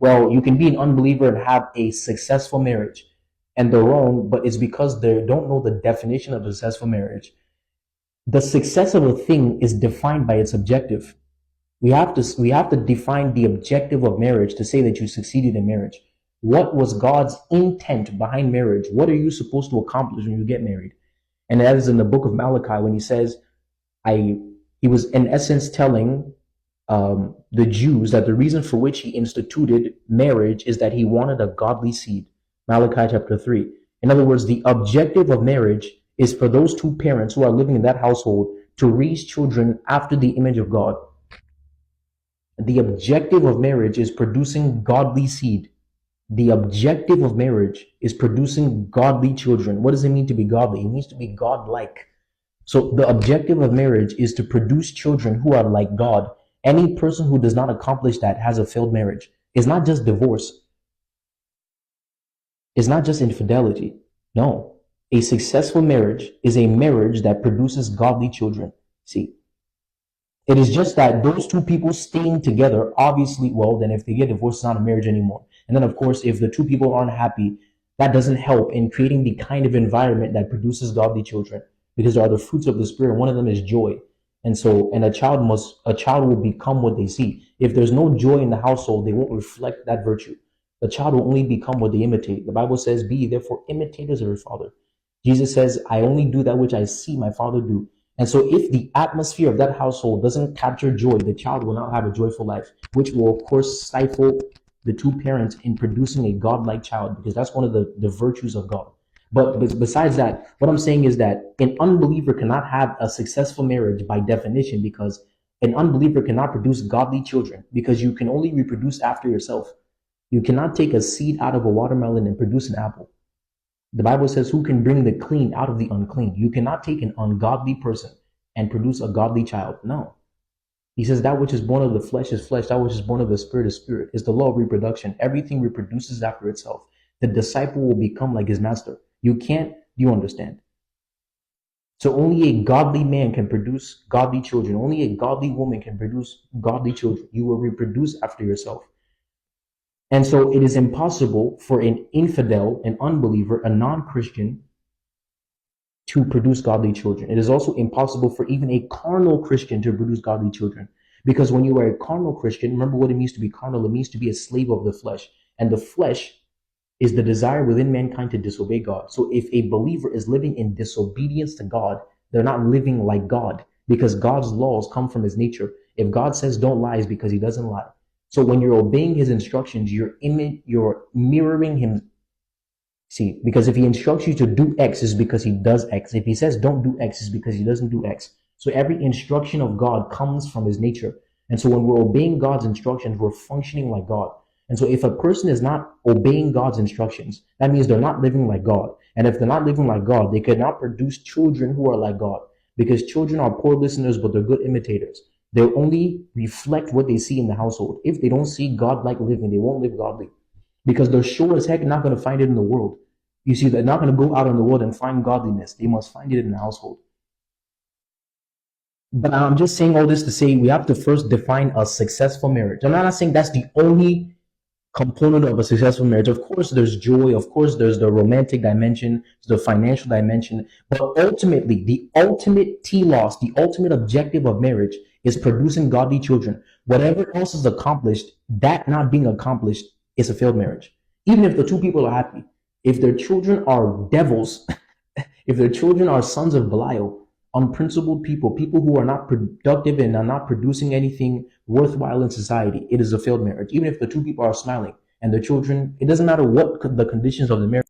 Well, you can be an unbeliever and have a successful marriage, and they're wrong, but it's because they don't know the definition of a successful marriage. The success of a thing is defined by its objective. We have to define the objective of marriage to say that you succeeded in marriage. What was God's intent behind marriage? What are you supposed to accomplish when you get married? And that is in the book of Malachi when he says, I he was in essence telling the Jews that the reason for which he instituted marriage is that he wanted a godly seed. Malachi chapter 3. In other words, the objective of marriage is for those two parents who are living in that household to raise children after the image of God. The objective of marriage is producing godly seed. The objective of marriage is producing godly children. What does it mean to be godly? It means to be godlike. So the objective of marriage is to produce children who are like God. Any person who does not accomplish that has a failed marriage. It's not just divorce. It's not just infidelity. No. A successful marriage is a marriage that produces godly children. See, it is just that those two people staying together, obviously, well, then if they get divorced, it's not a marriage anymore. And then, of course, if the two people aren't happy, that doesn't help in creating the kind of environment that produces godly children, because there are the fruits of the Spirit. One of them is joy. And so, and a child will become what they see. If there's no joy in the household, they won't reflect that virtue. The child will only become what they imitate. The Bible says, be ye therefore imitators of your Father. Jesus says, I only do that which I see my Father do. And so if the atmosphere of that household doesn't capture joy, the child will not have a joyful life, which will, of course, stifle the two parents in producing a godlike child, because that's one of the virtues of God. But besides that, what I'm saying is that an unbeliever cannot have a successful marriage by definition, because an unbeliever cannot produce godly children, because you can only reproduce after yourself. You cannot take a seed out of a watermelon and produce an apple. The Bible says, who can bring the clean out of the unclean? You cannot take an ungodly person and produce a godly child. No. He says that which is born of the flesh is flesh. That which is born of the spirit is spirit. It's the law of reproduction. Everything reproduces after itself. The disciple will become like his master. You can't, you understand? So only a godly man can produce godly children. Only a godly woman can produce godly children. You will reproduce after yourself. And so it is impossible for an infidel, an unbeliever, a non-Christian to produce godly children. It is also impossible for even a carnal Christian to produce godly children. Because when you are a carnal Christian, remember what it means to be carnal. It means to be a slave of the flesh. And the flesh is the desire within mankind to disobey God. So if a believer is living in disobedience to God, they're not living like God, because God's laws come from his nature. If God says don't lie, it's because he doesn't lie. So when you're obeying his instructions, you're mirroring him. See, because if he instructs you to do X, it's because he does X. If he says don't do X, it's because he doesn't do X. So every instruction of God comes from his nature. And so when we're obeying God's instructions, we're functioning like God. And so if a person is not obeying God's instructions, that means they're not living like God. And if they're not living like God, they cannot produce children who are like God, because children are poor listeners, but they're good imitators. They'll only reflect what they see in the household. If they don't see God-like living, they won't live godly, because they're sure as heck not going to find it in the world. You see, they're not going to go out in the world and find godliness. They must find it in the household. But I'm just saying all this to say we have to first define a successful marriage. I'm not saying that's the only component of a successful marriage. Of course, there's joy. Of course, there's the romantic dimension, the financial dimension. But ultimately, the ultimate telos, the ultimate objective of marriage is producing godly children. Whatever else is accomplished, that not being accomplished is a failed marriage. Even if the two people are happy, if their children are devils, if their children are sons of Belial, unprincipled people, people who are not productive and are not producing anything worthwhile in society, it is a failed marriage. Even if the two people are smiling and the children, it doesn't matter what the conditions of the marriage.